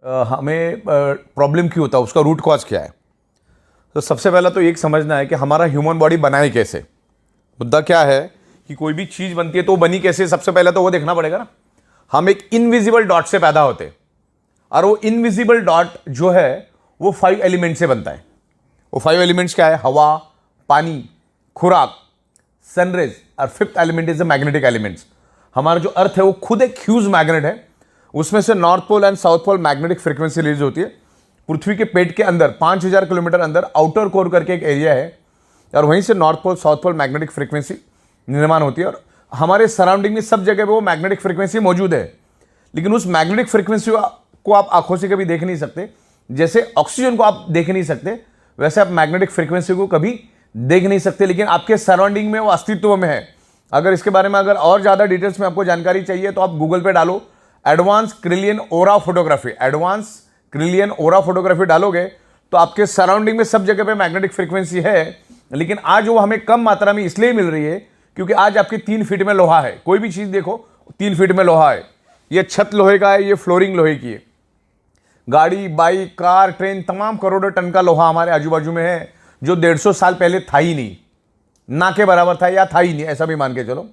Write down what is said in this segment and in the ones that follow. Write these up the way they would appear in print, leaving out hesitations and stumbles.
हमें प्रॉब्लम क्यों होता है, उसका रूट कॉज क्या है। तो सबसे पहला तो एक समझना है कि हमारा ह्यूमन बॉडी बना है कैसे। मुद्दा क्या है कि कोई भी चीज़ बनती है तो वो बनी कैसे, सबसे पहले तो वो देखना पड़ेगा ना। हम एक इनविजिबल डॉट से पैदा होते हैं और वो इनविजिबल डॉट जो है वो 5 एलिमेंट से बनता है। वो 5 एलिमेंट्स क्या है? हवा, पानी, खुराक, सनरेज और 5th element is the magnetic elements. हमारा जो अर्थ है वो खुद एक ह्यूज मैग्नेट है। उसमें से north pole and south pole magnetic frequency release होती है। पृथ्वी के पेट के अंदर 5000 किलोमीटर अंदर आउटर कोर करके एक एरिया है और वहीं से north pole south pole magnetic frequency निर्माण होती है। और हमारे सराउंडिंग में सब जगह पे वो मैग्नेटिक फ्रीक्वेंसी मौजूद है, लेकिन उस मैग्नेटिक फ्रीक्वेंसी को आप आंखों से कभी देख नहीं सकते। जैसे ऑक्सीजन को आप देख नहीं सकते, वैसे आप मैग्नेटिक फ्रीक्वेंसी को कभी देख नहीं सकते, लेकिन आपके सराउंडिंग में वो अस्तित्व में है। अगर इसके बारे में अगर और ज़्यादा डिटेल्स में आपको जानकारी चाहिए तो आप गूगल पे डालो एडवांस क्रिलियन ओरा फोटोग्राफी। एडवांस क्रिलियन ओरा फोटोग्राफी डालोगे तो आपके सराउंडिंग में सब जगह पे मैग्नेटिक फ्रीक्वेंसी है, लेकिन आज वो हमें कम मात्रा में इसलिए मिल रही है क्योंकि आज आपके 3 फीट में लोहा है। कोई भी चीज़ देखो 3 फीट में लोहा है। ये छत लोहे का है, ये फ्लोरिंग लोहे की है। गाड़ी, बाइक, कार, ट्रेन, तमाम करोड़ों टन का लोहा हमारे आजू बाजू में है जो 150 साल पहले था ही नहीं, ना के बराबर था या था ही नहीं, ऐसा भी मान के चलो।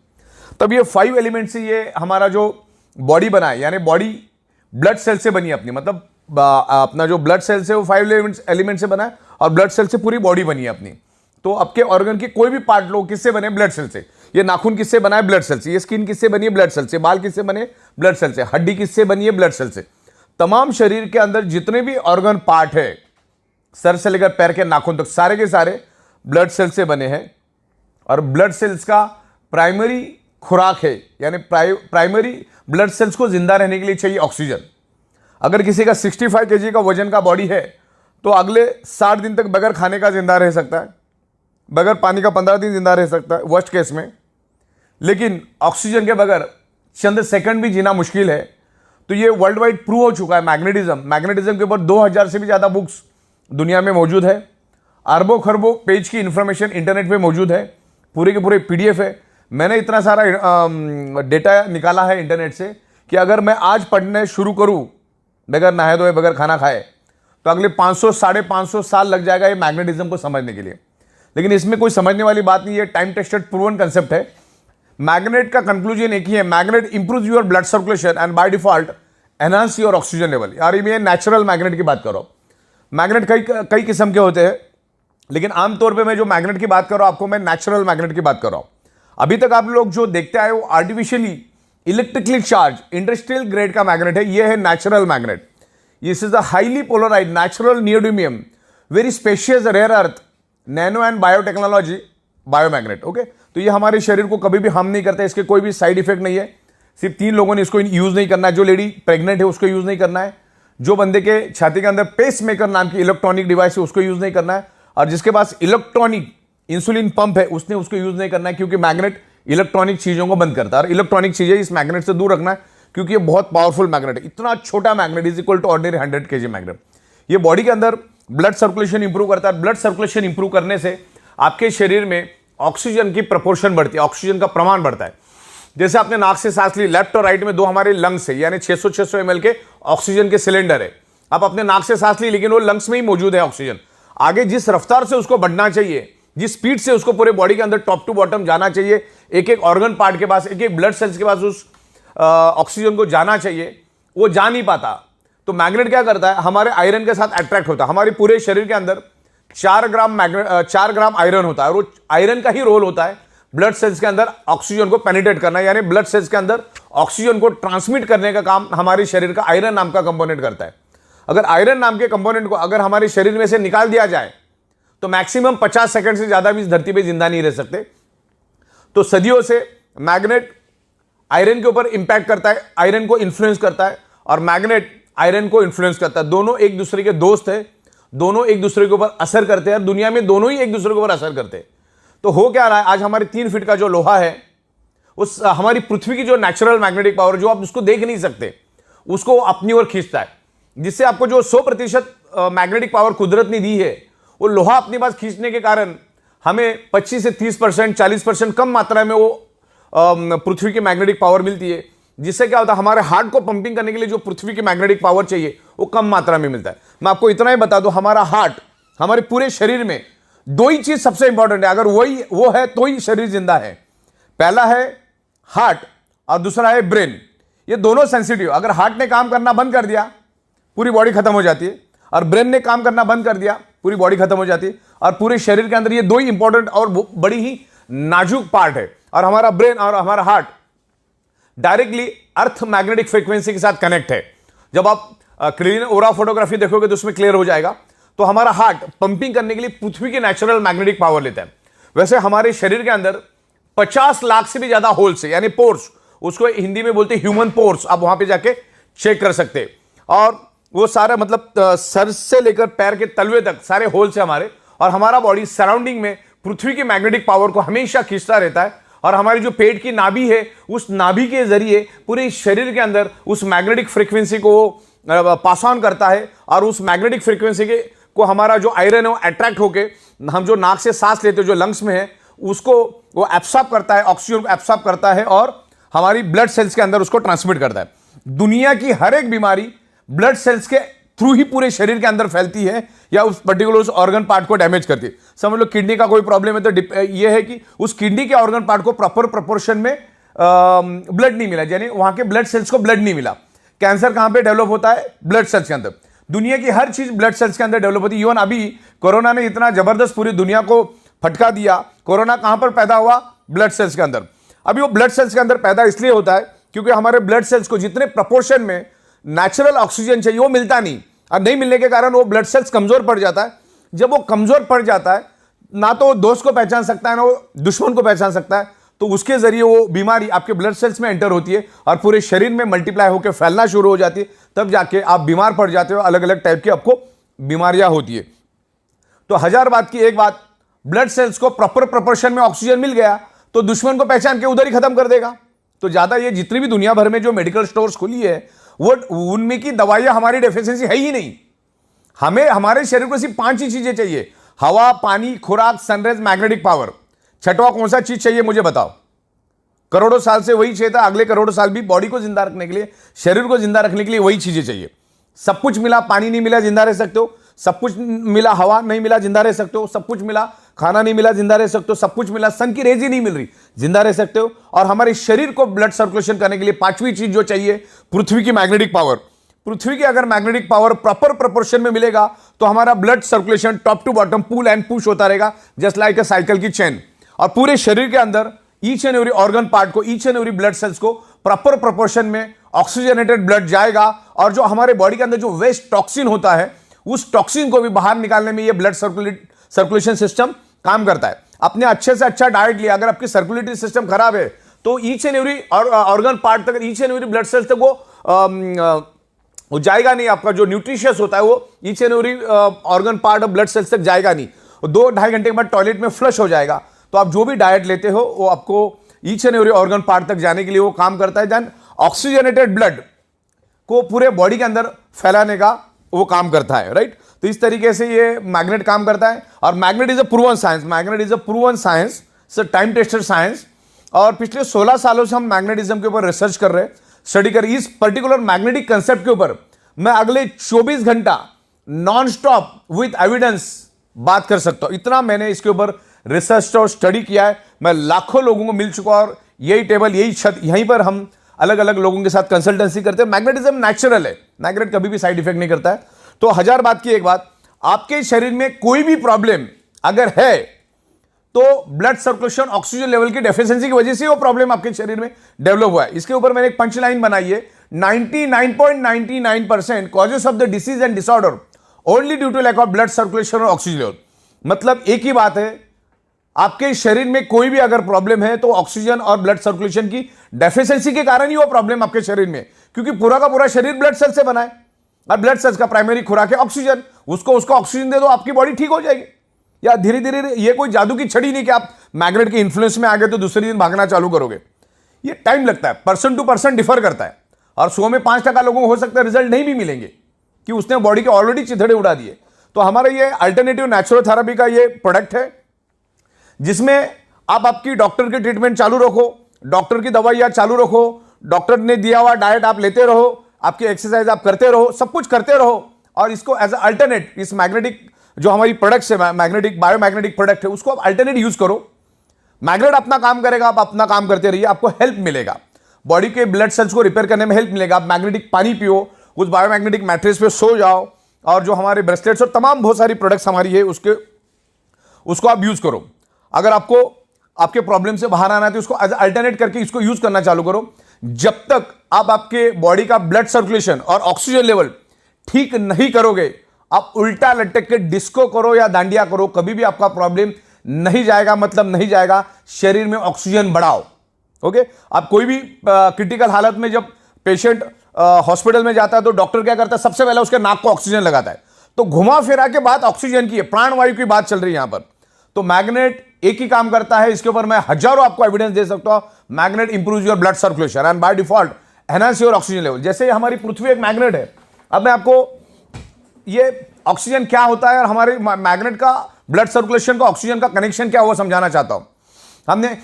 तब ये 5 एलिमेंट से ये हमारा जो बॉडी बना है, यानी बॉडी ब्लड सेल से बनी है अपनी, मतलब अपना जो ब्लड सेल से वो 5 एलिमेंट से बना है और ब्लड सेल से पूरी बॉडी बनी है अपनी। तो आपके ऑर्गन के कोई भी पार्ट लो किससे बने? ब्लड सेल से। ये नाखून किससे बना है? ब्लड सेल से। ये स्किन किससे बनी है? ब्लड सेल से। बाल किससे बने? ब्लड सेल से। हड्डी किससे बनी है? ब्लड सेल से। तमाम शरीर के अंदर जितने भी ऑर्गन पार्ट है, सर से लेकर पैर के नाखून तक, सारे के सारे ब्लड सेल से बने हैं। और ब्लड सेल्स का प्राइमरी खुराक है, यानी प्राइमरी ब्लड सेल्स को जिंदा रहने के लिए चाहिए ऑक्सीजन। अगर किसी का 65 kg का वजन का बॉडी है तो अगले 60 दिन तक बगैर खाने का जिंदा रह सकता है, बगैर पानी का 15 दिन जिंदा रह सकता है वर्स्ट केस में। लेकिन ऑक्सीजन के बगैर चंद सेकंड भी जीना मुश्किल है। तो ये वर्ल्ड वाइड प्रूव हो चुका है। मैग्नेटिज्म के ऊपर 2000 से भी ज़्यादा बुक्स दुनिया में मौजूद है। अरबों खरबों पेज की इंफॉर्मेशन इंटरनेट पे मौजूद है, पूरे के पूरे PDF है। मैंने इतना सारा डेटा निकाला है इंटरनेट से कि अगर मैं आज पढ़ने शुरू करूं बगैर नहाए धोए, बगैर खाना खाए, तो अगले 500 550 साल लग जाएगा ये मैग्नेटिज्म को समझने के लिए। लेकिन इसमें कोई समझने वाली बात नहीं है, टाइम टेस्टेड प्रूवन कंसेप्ट है। मैग्नेट का कंक्लूजन एक ही है, magnet improve your blood circulation and by default enhance your oxygen level. यार मैं नेचुरल मैग्नेट की बात कर रहा हूं। मैग्नेट कई किस्म के होते हैं, लेकिन आमतौर पे मैं जो मैग्नेट की बात कर रहा हूं आपको मैं नेचुरल मैग्नेट की बात कर रहा हूं। अभी तक आप लोग जो देखते आए वो artificially electrically charge industrial grade का मैग्नेट है। ये है natural magnet. This is the highly polarised natural neodymium very specious rare earth nano and biotechnology biomagnet. Okay, तो ये हमारे शरीर को कभी भी हार्म नहीं करता, इसके कोई भी साइड इफेक्ट नहीं है। सिर्फ 3 लोगों ने इसको यूज नहीं करना है। जो लेडी प्रेग्नेंट है उसको यूज नहीं करना है, जो बंदे के छाती के अंदर पेस मेकर नाम की इलेक्ट्रॉनिक डिवाइस है उसको यूज नहीं करना है, और जिसके पास इलेक्ट्रॉनिक इंसुलिन पंप है उसने उसको यूज नहीं करना है, क्योंकि मैग्नेट इलेक्ट्रॉनिक चीजों को बंद करता है। और इलेक्ट्रॉनिक चीजें इस मैग्नेट से दूर रखना है, क्योंकि ये बहुत पावरफुल मैग्नेट है। इतना छोटा magnet is equal to ordinary 100 kg magnet. ये बॉडी के अंदर ब्लड सर्कुलेशन इंप्रूव करता है। ब्लड सर्कुलेशन इंप्रूव करने से आपके शरीर में ऑक्सीजन की प्रपोर्शन बढ़ती है, ऑक्सीजन का प्रमाण बढ़ता है। जैसे आपने नाक से सांस ली, लेफ्ट और राइट में 2 हमारे लंग्स है, यानी 600 ml के ऑक्सीजन के सिलेंडर है। आप अपने नाक से सांस ली, लेकिन वो लंग्स में ही मौजूद है ऑक्सीजन। आगे जिस रफ्तार से उसको बढ़ना चाहिए, जिस स्पीड से उसको पूरे बॉडी के अंदर टॉप टू बॉटम जाना चाहिए, एक एक ऑर्गन पार्ट के पास, एक एक ब्लड सेल्स के पास उस ऑक्सीजन को जाना चाहिए, वो जा नहीं पाता। तो मैग्नेट क्या करता है? हमारे आयरन के साथ अट्रैक्ट होता है। हमारे पूरे शरीर के अंदर 4 ग्राम आयरन होता है, और वो आयरन का ही रोल होता है ब्लड सेल्स के अंदर ऑक्सीजन को पेनिट्रेट करना, यानी ब्लड सेल्स के अंदर ऑक्सीजन को ट्रांसमिट करने का काम हमारे शरीर का आयरन नाम का कंपोनेंट करता है। अगर आयरन नाम के कंपोनेंट को अगर हमारे शरीर में से निकाल दिया जाए तो मैक्सिमम 50 सेकंड से ज्यादा भी इस धरती पे जिंदा नहीं रह सकते। तो सदियों से मैग्नेट आयरन के ऊपर इंपैक्ट करता है, आयरन को इन्फ्लुएंस करता है, और मैग्नेट आयरन को इन्फ्लुएंस करता है। दोनों एक दूसरे के दोस्त है, दोनों एक दूसरे के ऊपर असर करते हैं, और दुनिया में दोनों ही एक दूसरे के ऊपर असर करते हैं। तो हो क्या रहा है, आज हमारे 3 फीट का जो लोहा है, उस हमारी पृथ्वी की जो नेचुरल मैग्नेटिक पावर, जो आप उसको देख नहीं सकते, उसको अपनी ओर खींचता है, जिससे आपको जो 100% मैग्नेटिक पावर कुदरत ने दी है, वो लोहा अपने पास खींचने के कारण हमें 25 से 30%, 40% कम मात्रा में वो पृथ्वी की मैग्नेटिक पावर मिलती है। जिससे क्या होता है, हमारे हार्ट को पंपिंग करने के लिए जो पृथ्वी की मैग्नेटिक पावर चाहिए वो कम मात्रा में मिलता है। मैं आपको इतना ही बता दूं, हमारा हार्ट, हमारे पूरे शरीर में दो ही चीज सबसे इंपॉर्टेंट है, अगर वो है तो ही शरीर जिंदा है। पहला है हार्ट और दूसरा है ब्रेन। ये दोनों सेंसिटिव, अगर हार्ट ने काम करना बंद कर दिया पूरी बॉडी खत्म हो जाती है, और ब्रेन ने काम करना बंद कर दिया पूरी बॉडी खत्म हो जाती है। और पूरे शरीर के अंदर ये दो ही इंपॉर्टेंट और बड़ी ही नाजुक पार्ट है। और हमारा ब्रेन और हमारा heart directly earth magnetic frequency के साथ कनेक्ट है। जब आप क्लीन ओरा फोटोग्राफी देखोगे तो उसमें क्लियर हो जाएगा। तो हमारा हार्ट पंपिंग करने के लिए पृथ्वी की नेचुरल मैग्नेटिक पावर लेता है। वैसे हमारे शरीर के अंदर 50 लाख से भी ज्यादा होल्स है, यानी पोर्स, उसको हिंदी में बोलते हैं ह्यूमन पोर्स। आप वहां पे जाके चेक कर सकते हैं। और वो सारा मतलब सर से लेकर पैर के तलवे तक सारे होल्स है हमारे। और हमारा बॉडी सराउंडिंग में पृथ्वी की मैग्नेटिक पावर को हमेशा खींचता रहता है। और हमारी जो पेट की नाभि है, उस नाभि के जरिए पूरे शरीर के अंदर उस मैग्नेटिक फ्रीक्वेंसी को पास ऑन करता है। और उस मैग्नेटिक फ्रीक्वेंसी के को हमारा जो आयरन है वो अट्रैक्ट होके, हम जो नाक से सांस लेते हैं जो लंग्स में है, उसको वो एब्सॉर्ब करता है, ऑक्सीजन को एब्सॉर्ब करता है और हमारी ब्लड सेल्स के अंदर उसको ट्रांसमिट करता है। दुनिया की हर एक बीमारी ब्लड सेल्स के थ्रू ही पूरे शरीर के अंदर फैलती है या उस पर्टिकुलर उस ऑर्गन पार्ट को डैमेज करती है। समझ लो किडनी का कोई प्रॉब्लम है तो ये है कि उस किडनी के ऑर्गन पार्ट को प्रॉपर प्रोपोर्शन में ब्लड नहीं मिला, यानी वहां के ब्लड सेल्स को ब्लड नहीं मिला। कैंसर कहां पे डेवलप होता है? ब्लड सेल्स के अंदर। दुनिया की हर चीज ब्लड सेल्स के अंदर डेवलप होती है। इवन अभी कोरोना ने इतना जबरदस्त पूरी दुनिया को फटका दिया। कोरोना कहां पर पैदा हुआ? ब्लड सेल्स के अंदर। अभी वो ब्लड सेल्स के अंदर पैदा इसलिए होता है क्योंकि हमारे ब्लड सेल्स को जितने प्रपोर्शन में नेचुरल ऑक्सीजन चाहिए वो मिलता नहीं, और नहीं मिलने के कारण वो ब्लड सेल्स कमजोर पड़ जाता है। जब वो कमजोर पड़ जाता है, ना तो वो दोस्त को पहचान सकता है ना वो दुश्मन को पहचान सकता है, तो उसके जरिए वो बीमारी आपके ब्लड सेल्स में एंटर होती है और पूरे शरीर में मल्टीप्लाई होकर फैलना शुरू हो जाती है। तब जाके आप बीमार पड़ जाते हो, अलग अलग टाइप की आपको बीमारियां होती है। तो हजार बात की एक बात, ब्लड सेल्स को प्रॉपर प्रोपोर्शन में ऑक्सीजन मिल गया तो दुश्मन को पहचान के उधर ही खत्म कर देगा। तो ज्यादा ये जितनी भी दुनिया भर में जो मेडिकल स्टोर्स खुली है वो उनमें की दवाइयां हमारी डेफिशिएंसी है ही नहीं। हमें हमारे शरीर को सिर्फ 5 ही चीजें चाहिए: हवा, पानी, खुराक, सनराइज, मैग्नेटिक पावर। छठवां कौन सा चीज चाहिए मुझे बताओ? करोड़ों साल से वही चाहिए था, अगले करोड़ों साल भी बॉडी को जिंदा रखने के लिए, शरीर को जिंदा रखने के लिए वही चीजें चाहिए। सब कुछ मिला, पानी नहीं मिला जिंदा रह सकते हो। सब कुछ मिला, हवा नहीं मिला जिंदा रह सकते हो। सब कुछ मिला, खाना नहीं मिला जिंदा रह सकते हो। सब कुछ मिला, सन की रेज ही नहीं मिल रही, जिंदा रह सकते हो। और हमारे शरीर को ब्लड सर्कुलेशन करने के लिए 5वीं चीज जो चाहिए, पृथ्वी की मैग्नेटिक पावर। पृथ्वी की अगर मैग्नेटिक पावर प्रॉपर प्रोपोर्शन में मिलेगा तो हमारा blood circulation top to bottom pull and push होता रहेगा, जस्ट लाइक अ साइकिल की चेन। और पूरे शरीर के अंदर each and every organ part को, each and every blood cells को प्रॉपर प्रोपोर्शन में ऑक्सीजनेटेड ब्लड जाएगा। और जो हमारे बॉडी के अंदर जो वेस्ट टॉक्सिन होता है, उस टॉक्सिन को भी बाहर निकालने में ये ब्लड सर्कुलेशन सिस्टम काम करता है। अपने अच्छे से अच्छा डाइट लिया, अगर आपकी सर्कुलेटरी सिस्टम खराब है तो each and every organ part तक, each and every blood cells तक वो जाएगा नहीं। आपका जो न्यूट्रिशियस होता है वो each and every organ part of blood cells तक जाएगा नहीं। 2-2.5 घंटे के बाद टॉयलेट में फ्लश हो जाएगा। तो आप जो भी डाइट लेते हो वो आपको each and every organ part तक जाने के लिए वो काम करता है। देन ऑक्सीजनेटेड ब्लड को पूरे बॉडी के अंदर फैलाने का वो काम करता है, राइट। तो इस तरीके से ये मैग्नेट काम करता है। और magnet is a proven science, magnet is a proven science, time tested science. और पिछले 16 सालों से हम मैग्नेटिज्म के ऊपर रिसर्च कर रहे हैं, स्टडी कर। इस पर्टिकुलर मैग्नेटिक कंसेप्ट के ऊपर मैं अगले 24 घंटा नॉन स्टॉप विथ एविडेंस बात कर सकता हूं। इतना मैंने इसके ऊपर रिसर्च और स्टडी किया है। मैं लाखों लोगों को मिल चुका, और यही टेबल, यही छत, यहीं पर हम अलग अलग लोगों के साथ कंसल्टेंसी करते हैं। मैग्नेटिज्म नेचुरल है, मैग्नेट कभी भी साइड इफेक्ट नहीं करता है। तो हजार बात की एक बात, आपके शरीर में कोई भी प्रॉब्लम अगर है तो ब्लड सर्कुलेशन, ऑक्सीजन लेवल की डेफिशिएंसी की वजह से वो प्रॉब्लम आपके शरीर में डेवलप हुआ है। इसके ऊपर मैंने एक पंच लाइन बनाई है: 99.99% causes of the disease and disorder only due to lack of blood circulation और ऑक्सीजन लेवल। मतलब एक ही बात है, आपके शरीर में कोई भी अगर प्रॉब्लम है तो ऑक्सीजन और ब्लड सर्कुलेशन की डेफिशिएंसी के कारण ही वो प्रॉब्लम आपके शरीर में, क्योंकि पूरा का पूरा शरीर ब्लड सेल से बना है और ब्लड सेल्स का प्राइमरी खुराक है ऑक्सीजन। उसको ऑक्सीजन दे दो, आपकी बॉडी ठीक हो जाएगी। या धीरे धीरे, ये कोई जादू की छड़ी नहीं कि आप मैग्नेट के इन्फ्लुएंस में आ गए तो दूसरे दिन भागना चालू करोगे। ये टाइम लगता है, पर्सन टू पर्सन डिफर करता है। और 100 में 5% लोगों को हो सकता है रिजल्ट नहीं भी मिलेंगे कि उसने बॉडी के ऑलरेडी चिथड़े उड़ा दिए। तो हमारा ये अल्टरनेटिव नेचुरोथेरेपी का ये प्रोडक्ट है, जिसमें आप आपकी डॉक्टर की ट्रीटमेंट चालू रखो, डॉक्टर की दवाइयां चालू रखो, डॉक्टर ने दिया हुआ डाइट आप लेते रहो, आपकी एक्सरसाइज आप करते रहो, सब कुछ करते रहो, और इसको एज अल्टरनेट इस मैग्नेटिक जो हमारी प्रोडक्ट्स है, मैग्नेटिक बायोमैग्नेटिक प्रोडक्ट है, उसको आप अल्टरनेट यूज करो। मैग्नेट अपना काम करेगा, आप अपना काम करते रहिए, आपको हेल्प मिलेगा, बॉडी के ब्लड सेल्स को रिपेयर करने में हेल्प मिलेगा। आप मैग्नेटिक पानी पियो, उस बायोमैग्नेटिक मैट्रेस पे सो जाओ, और जो हमारे ब्रेसलेट्स और तमाम बहुत सारी प्रोडक्ट्स हमारी है उसको आप यूज करो। अगर आपको आपके प्रॉब्लम से बाहर आना है तो उसको एज अल्टरनेट करके इसको यूज करना चालू करो। जब तक आप आपके बॉडी का ब्लड सर्कुलेशन और ऑक्सीजन लेवल ठीक नहीं करोगे, आप उल्टा लटक के डिस्को करो या दांडिया करो, कभी भी आपका प्रॉब्लम नहीं जाएगा, मतलब नहीं जाएगा। शरीर में ऑक्सीजन बढ़ाओ। ओके, आप कोई भी क्रिटिकल हालत में जब पेशेंट हॉस्पिटल में जाता है तो डॉक्टर क्या करता है, सबसे पहले उसके नाक को ऑक्सीजन लगाता है। तो घुमा फिरा के बात ऑक्सीजन की है, प्राणवायु की बात चल रही है यहां पर। तो मैग्नेट एक ही काम करता है, इसके ऊपर मैं हजारों आपको एविडेंस दे सकता हूं। Magnet improve your blood circulation and by default enhance your oxygen level. जैसे हमारी पृथ्वी एक मैग्नेट है, अब मैं आपको ये ऑक्सीजन क्या होता है और हमारे मैग्नेट का ब्लड सर्कुलेशन का ऑक्सीजन का कनेक्शन क्या हुआ समझाना चाहता हूं। हमने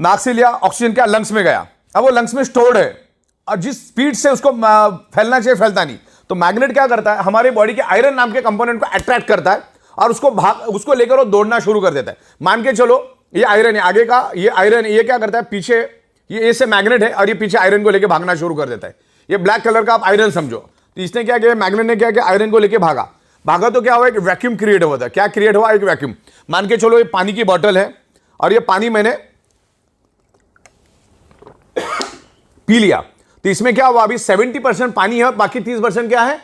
नाक से लिया, ऑक्सीजन क्या लंग्स में गया, अब वो लंग्स में स्टोर्ड है और जिस स्पीड से उसको फैलना चाहिए फैलता नहीं। तो मैग्नेट क्या करता है, हमारे बॉडी के आयरन नाम के कंपोनेंट को अट्रैक्ट करता है और उसको लेकर वो दौड़ना शुरू कर देता है। मान के चलो ये आयरन है आगे का, ये आयरन ये क्या करता है, पीछे ये से मैग्नेट है और ये पीछे आयरन को लेकर भागना शुरू कर देता है। ये ब्लैक कलर का आप आयरन समझो। तो इसने क्या किया, मैग्नेट ने क्या किया, आयरन को लेकर भागा तो क्या हुआ, एक वैक्यूम क्रिएट हुआ था। क्या क्रिएट हुआ, एक वैक्यूम। मान के चलो ये पानी की बोतल है और ये पानी मैंने पी लिया, तो इसमें क्या हुआ, अभी 70% पानी है और बाकी 30% क्या है,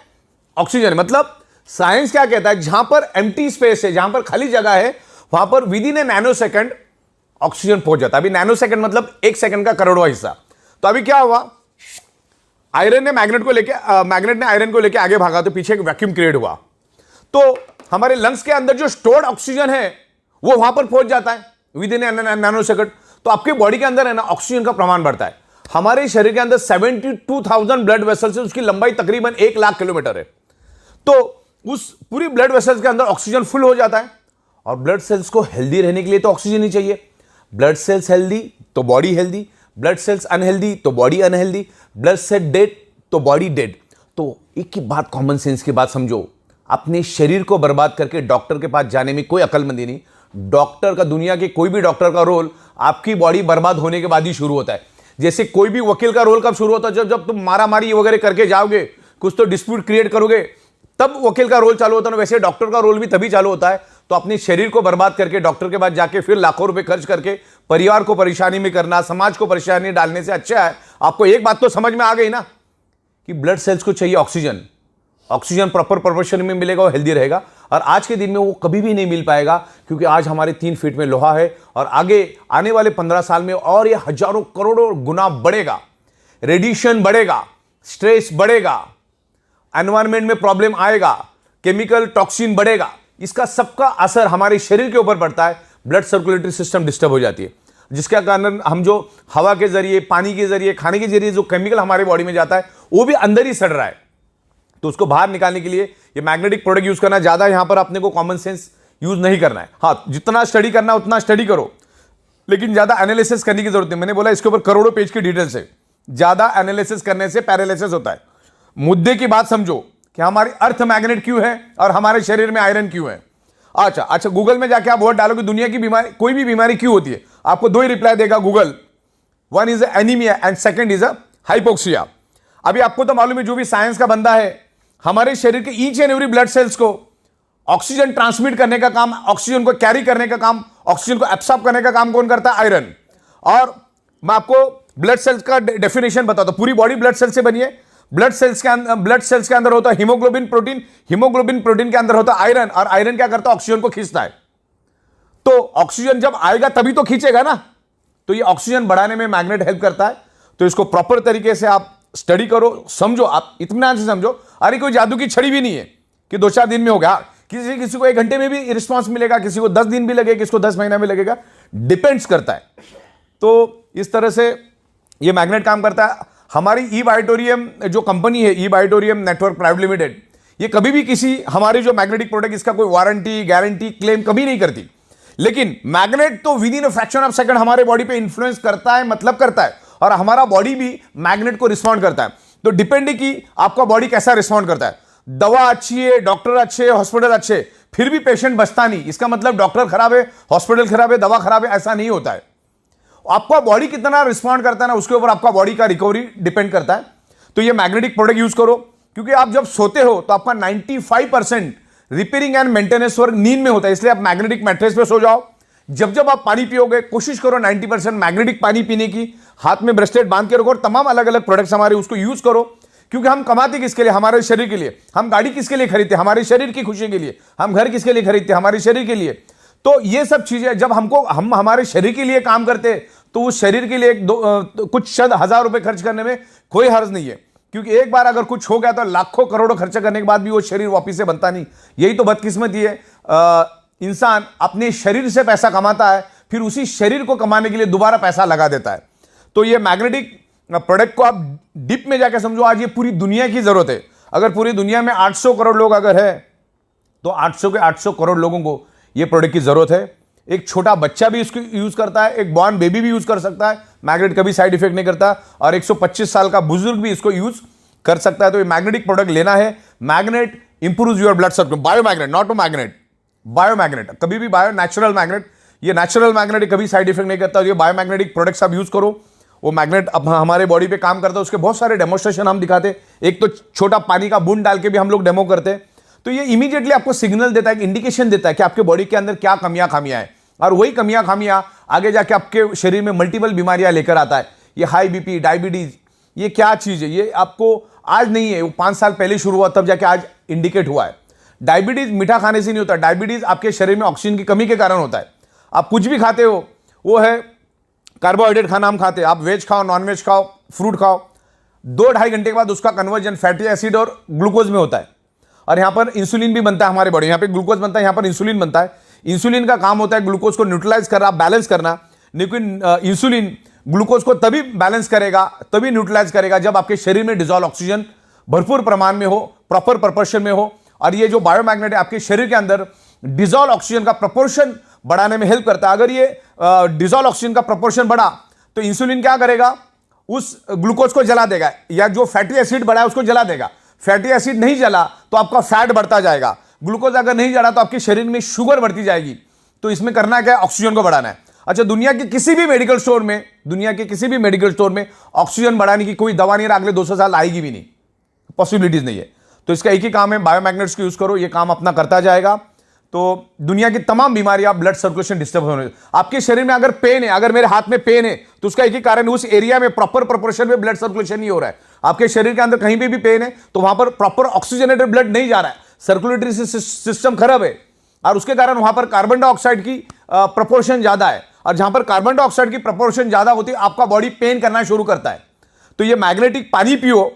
ऑक्सीजन। मतलब साइंस क्या कहता है, जहां पर एम्प्टी स्पेस है, जहां पर खाली जगह है, वहां पर with in A nano second oxygen पहुंच जाता है। अभी नैनो सेकंड मतलब 1 सेकंड का करोड़वां हिस्सा। तो अभी क्या हुआ, आयरन ने मैग्नेट ने आयरन को लेकर आगे भागा तो पीछे एक वैक्यूम क्रिएट हुआ। तो हमारे लंग्स के अंदर जो स्टोर्ड ऑक्सीजन है वो वहां पर पहुंच जाता है विद इन नैनो सेकंड। तो आपके बॉडी के अंदर है ना ऑक्सीजन का प्रमाण बढ़ता है। हमारे शरीर के अंदर 72,000 ब्लड वेसल्स है, उसकी लंबाई तकरीबन 1 लाख किलोमीटर है। तो उस पूरी ब्लड वेसल्स के अंदर ऑक्सीजन फुल हो जाता है। और ब्लड सेल्स को हेल्दी रहने के लिए तो ऑक्सीजन ही चाहिए। ब्लड सेल्स हेल्दी तो body healthy, blood cells unhealthy तो body unhealthy, blood cell dead तो बॉडी डेड। तो एक ही बात, कॉमन सेंस की बात समझो, अपने शरीर को बर्बाद करके डॉक्टर के पास जाने में कोई अक्लमंदी नहीं। डॉक्टर का, दुनिया के कोई भी डॉक्टर का रोल आपकी बॉडी बर्बाद होने के बाद ही शुरू होता है। जैसे कोई भी वकील का रोल कब शुरू होता है, जब तुम मारामारी वगैरह करके जाओगे, कुछ तो डिस्प्यूट क्रिएट करोगे, तब वकील का रोल चालू होता है। वैसे डॉक्टर का रोल भी तभी चालू होता है। तो अपने शरीर को बर्बाद करके डॉक्टर के पास जाके फिर लाखों रुपए खर्च करके परिवार को परेशानी में करना, समाज को परेशानी डालने से अच्छा है आपको एक बात तो समझ में आ गई ना कि ब्लड सेल्स को चाहिए ऑक्सीजन। ऑक्सीजन प्रॉपर प्रोपोर्शन में मिलेगा, वो हेल्दी रहेगा। और आज के दिन में वो कभी भी नहीं मिल पाएगा, क्योंकि आज हमारे 3 फीट में लोहा है और आगे आने वाले 15 साल में और ये हजारों करोड़ों गुना बढ़ेगा। रेडिएशन बढ़ेगा, स्ट्रेस बढ़ेगा, एनवायरमेंट में प्रॉब्लम आएगा, केमिकल टॉक्सिन बढ़ेगा। इसका सबका असर हमारे शरीर के ऊपर पड़ता है। ब्लड सर्कुलेटरी सिस्टम डिस्टर्ब हो जाती है, जिसके कारण हम जो हवा के जरिए, पानी के जरिए, खाने के जरिए जो केमिकल हमारे बॉडी में जाता है वो भी अंदर ही सड़ रहा है। तो उसको बाहर निकालने के लिए ये मैग्नेटिक प्रोडक्ट यूज करना, ज्यादा यहां पर अपने को कॉमन सेंस यूज नहीं करना है। हाँ, जितना स्टडी करना है उतना स्टडी करो, लेकिन ज्यादा एनालिसिस करने की जरूरत नहीं। मैंने बोला इसके ऊपर करोड़ों पेज की डिटेल्स है। ज्यादा एनालिसिस करने से पैरालिसिस होता है। मुद्दे की बात समझो कि हमारी अर्थ मैग्नेट क्यों है और हमारे शरीर में आयरन क्यों है। अच्छा, गूगल में जाके आप वर्ड डालो कि दुनिया की बीमारी, कोई भी बीमारी क्यों होती है, आपको 2 ही रिप्लाई देगा Google. One is anaemia and second is hypoxia. अभी आपको तो मालूम है, जो भी साइंस का बंदा है, हमारे शरीर के each and every blood cells को ऑक्सीजन ट्रांसमिट करने का काम, ऑक्सीजन को कैरी करने का काम, ऑक्सीजन को एब्सॉर्ब करने का काम कौन करता है, आयरन। और मैं आपको ब्लड सेल्स का डेफिनेशन बताता हूं। पूरी बॉडी ब्लड सेल से बनी है। ब्लड सेल्स के अंदर होता है हीमोग्लोबिन प्रोटीन, हीमोग्लोबिन प्रोटीन के अंदर होता है आयरन, और आयरन क्या करता है, ऑक्सीजन को खींचता है। तो ऑक्सीजन जब आएगा तभी तो खींचेगा ना। तो ये ऑक्सीजन बढ़ाने में मैग्नेट हेल्प करता है। तो इसको प्रॉपर तरीके से आप स्टडी करो, समझो, आप इत्मीनान से समझो। अरे कोई जादू की छड़ी भी नहीं है कि 2-4 दिन में हो गया। किसी को 1 घंटे में भी रिस्पांस मिलेगा, किसी को 10 दिन भी लगेगा, किसी को 10 महीना में लगेगा, डिपेंड्स करता है। तो इस तरह से ये मैग्नेट काम करता है। हमारी ई बायोटोरियम जो कंपनी है, ई बायोटोरियम नेटवर्क प्राइवेट लिमिटेड, ये कभी भी किसी हमारे जो मैग्नेटिक प्रोडक्ट, इसका कोई वारंटी गारंटी क्लेम कभी नहीं करती। लेकिन मैग्नेट तो with in a fraction of second हमारे बॉडी पे इंफ्लुएंस करता है, मतलब करता है। और हमारा बॉडी भी मैग्नेट को रिस्पॉन्ड करता है। तो डिपेंडिंग कि आपका बॉडी कैसा रिस्पॉन्ड करता है। दवा अच्छी है, डॉक्टर अच्छे, हॉस्पिटल अच्छे, फिर भी पेशेंट बचता नहीं, इसका मतलब डॉक्टर खराब है, हॉस्पिटल खराब है, दवा खराब है, ऐसा नहीं होता है। आपका बॉडी कितना रिस्पॉन्ड करता है ना, उसके ऊपर आपका बॉडी का रिकवरी डिपेंड करता है। तो ये मैग्नेटिक प्रोडक्ट यूज करो, क्योंकि आप जब सोते हो तो आपका 95% रिपेयरिंग एंड मेंटेनेंस वर्क नींद में होता है, इसलिए आप मैग्नेटिक मैट्रेस पे सो जाओ। जब जब आप पानी पियोगे कोशिश करो 90% मैग्नेटिक पानी पीने की, हाथ में ब्रेसलेट बांध के रखो, और तमाम अलग अलग प्रोडक्ट्स हमारे उसको यूज करो। क्योंकि हम कमाते किसके लिए? हमारे शरीर के लिए। हम गाड़ी किसके लिए खरीदते? हमारे शरीर की खुशी के लिए। हम घर किसके लिए खरीदते? हमारे शरीर के लिए। तो ये सब चीजें जब हम हमारे शरीर के लिए काम करते, तो उस शरीर के लिए कुछ शत हजार रुपए खर्च करने में कोई हर्ज नहीं है। क्योंकि एक बार अगर कुछ हो गया तो लाखों करोड़ों खर्चा करने के बाद भी वो शरीर वापिस से बनता नहीं। यही तो बदकिस्मती है। इंसान अपने शरीर से पैसा कमाता है, फिर उसी शरीर को कमाने के लिए दोबारा पैसा लगा देता है। तो ये मैग्नेटिक प्रोडक्ट को आप डीप में जाकर समझो, आज ये पूरी दुनिया की जरूरत है। अगर पूरी दुनिया में 800 करोड़ लोग अगर है, तो 800 के 800 करोड़ लोगों को ये प्रोडक्ट की जरूरत है। एक छोटा बच्चा भी इसको यूज करता है, एक बॉर्न बेबी भी यूज कर सकता है, मैग्नेट कभी साइड इफेक्ट नहीं करता, और 125 साल का बुजुर्ग भी इसको यूज कर सकता है। तो ये मैग्नेटिक प्रोडक्ट लेना है। Magnet improves your blood circulation. Bio magnet, not a magnet, bio magnet, कभी भी बायो, नेचुरल मैग्नेट। ये नेचुरल मैग्नेट कभी साइड इफेक्ट नहीं करता। ये बायो मैग्नेटिक प्रोडक्ट्स आप यूज करो। वो मैग्नेट अब हमारे बॉडी पे काम करता है, उसके बहुत सारे डेमोस्ट्रेशन हम दिखाते। एक तो छोटा पानी का बूंद डाल के भी हम लोग डेमो करते। तो ये इमीडिएटली आपको सिग्नल देता है, इंडिकेशन देता है कि आपके बॉडी के अंदर क्या कमियां खामियां हैं, और वही कमियां खामियां आगे जाके आपके शरीर में मल्टीपल बीमारियां लेकर आता है। ये हाई बीपी, डायबिटीज, ये क्या चीज है? ये आपको आज नहीं है, वो 5 साल पहले शुरू हुआ, तब जाके आज इंडिकेट हुआ है। डायबिटीज मीठा खाने से नहीं होता, डायबिटीज आपके शरीर में ऑक्सीजन की कमी के कारण होता है। आप कुछ भी खाते हो, वो है कार्बोहाइड्रेट खाना हम खाते हैं, आप वेज खाओ, नॉन वेज खाओ, फ्रूट खाओ, 2-2.5 घंटे के बाद उसका कन्वर्जन फैटी एसिड और ग्लूकोज में होता है। और यहां पर इंसुलिन भी बनता है हमारे बॉडी, यहां पे ग्लूकोज बनता है, यहां पर इंसुलिन बनता है। इंसुलिन का काम होता है ग्लूकोज को न्यूट्रलाइज करना, बैलेंस करना। लेकिन इंसुलिन ग्लूकोज को तभी बैलेंस करेगा, तभी न्यूट्रलाइज करेगा, जब आपके शरीर में डिजॉल्व ऑक्सीजन भरपूर प्रमाण में हो, प्रॉपर प्रपोर्शन में हो। और ये जो बायोमैग्नेट है आपके शरीर के अंदर डिजॉल्व ऑक्सीजन का प्रपोर्शन बढ़ाने में हेल्प करता है। अगर ये डिजॉल्व ऑक्सीजन का प्रपोर्शन बढ़ा तो इंसुलिन क्या करेगा? उस ग्लूकोज को जला देगा, या जो फैटी एसिड बढ़ा है उसको जला देगा। फैटी एसिड नहीं जला तो आपका फैट बढ़ता जाएगा, ग्लूकोज अगर नहीं जला तो आपके शरीर में शुगर बढ़ती जाएगी। तो इसमें करना क्या है? ऑक्सीजन को बढ़ाना है। अच्छा, दुनिया के किसी भी मेडिकल स्टोर में ऑक्सीजन बढ़ाने की कोई दवा नहीं है, अगले 200 साल आएगी भी नहीं, पॉसिबिलिटीज नहीं है। तो इसका एक ही काम है, बायोमैग्नेट्स को यूज करो, ये काम अपना करता जाएगा। तो दुनिया की तमाम बीमारियां, ब्लड सर्कुलेशन डिस्टर्ब होने, आपके शरीर में अगर पेन है, अगर मेरे हाथ में पेन है, तो उसका एक ही कारण, उस एरिया में प्रॉपर प्रोपोर्शन में ब्लड सर्कुलेशन नहीं हो रहा है। आपके शरीर के अंदर कहीं पे भी पेन है तो वहां पर प्रॉपर ऑक्सीजनेटेड ब्लड नहीं जा रहा है, सर्कुलेटरी सिस्टम खराब है, और उसके कारण वहां पर कार्बन डाइऑक्साइड की प्रोपोर्शन ज्यादा है। और जहां पर कार्बन डाइऑक्साइड की प्रोपोर्शन ज्यादा होती है, आपका बॉडी पेन करना शुरू करता है। तो ये मैग्नेटिक पानी पियो,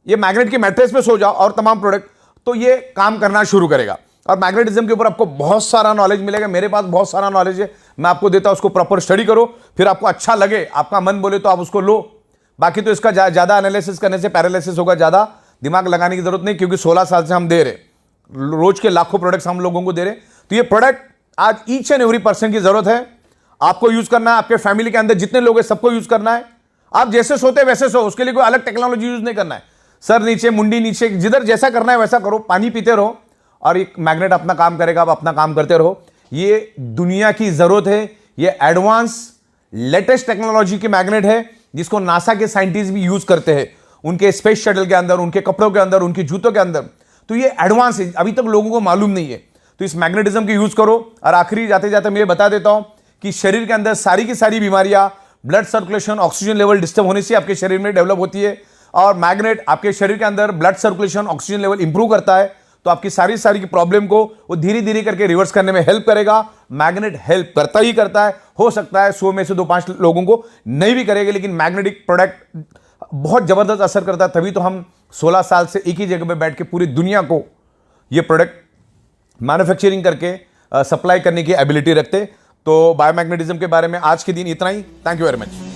ये मैग्नेट के मैट्रेस पे सो जाओ, और तमाम प्रोडक्ट, तो ये काम करना शुरू करेगा। और मैग्नेटिज्म के ऊपर आपको बहुत सारा नॉलेज मिलेगा, मेरे पास बहुत सारा नॉलेज है, मैं आपको देता हूं, उसको प्रॉपर स्टडी करो, फिर आपको अच्छा लगे, आपका मन बोले तो आप उसको लो। बाकी तो इसका ज्यादा एनालिसिस करने से पैरालिसिस होगा, ज्यादा दिमाग लगाने की जरूरत नहीं, क्योंकि 16 साल से हम दे रहे, रोज के लाखों प्रोडक्ट्स हम लोगों को दे रहे। तो ये प्रोडक्ट आज ईच एंड एवरी पर्सन की जरूरत है, आपको यूज करना है, आपके फैमिली के अंदर जितने लोग हैं सबको यूज करना है। आप जैसे सोते वैसे सो, उसके लिए कोई अलग टेक्नोलॉजी यूज नहीं करना है। सर नीचे, मुंडी नीचे, जिधर जैसा करना है वैसा करो, पानी पीते रहो, और एक मैग्नेट अपना काम करेगा, आप अपना काम करते रहो। ये दुनिया की जरूरत है, ये एडवांस लेटेस्ट टेक्नोलॉजी की मैग्नेट है, जिसको नासा के साइंटिस्ट भी यूज करते हैं उनके स्पेस शटल के अंदर, उनके कपड़ों के अंदर, उनके जूतों के अंदर। तो ये एडवांस है, अभी तक लोगों को मालूम नहीं है। तो इस मैग्नेटिज्म की यूज करो। और आखिरी जाते जाते मैं ये बता देता हूं कि शरीर के अंदर सारी की सारी बीमारियां blood circulation, oxygen level disturb होने से आपके शरीर में डेवलप होती है, और मैग्नेट आपके शरीर के अंदर blood circulation, oxygen level improve करता है। तो आपकी सारी की प्रॉब्लम को वो धीरे धीरे करके रिवर्स करने में हेल्प करेगा। मैग्नेट हेल्प करता ही करता है। हो सकता है 100 में से 2-5 लोगों को नहीं भी करेगा, लेकिन मैग्नेटिक प्रोडक्ट बहुत जबरदस्त असर करता है। तभी तो हम 16 साल से एक ही जगह पे बैठ के पूरी दुनिया को ये प्रोडक्ट मैन्युफैक्चरिंग करके सप्लाई करने की एबिलिटी रखते। तो बायोमैग्नेटिज्म के बारे में आज के दिन इतना ही। Thank you very much.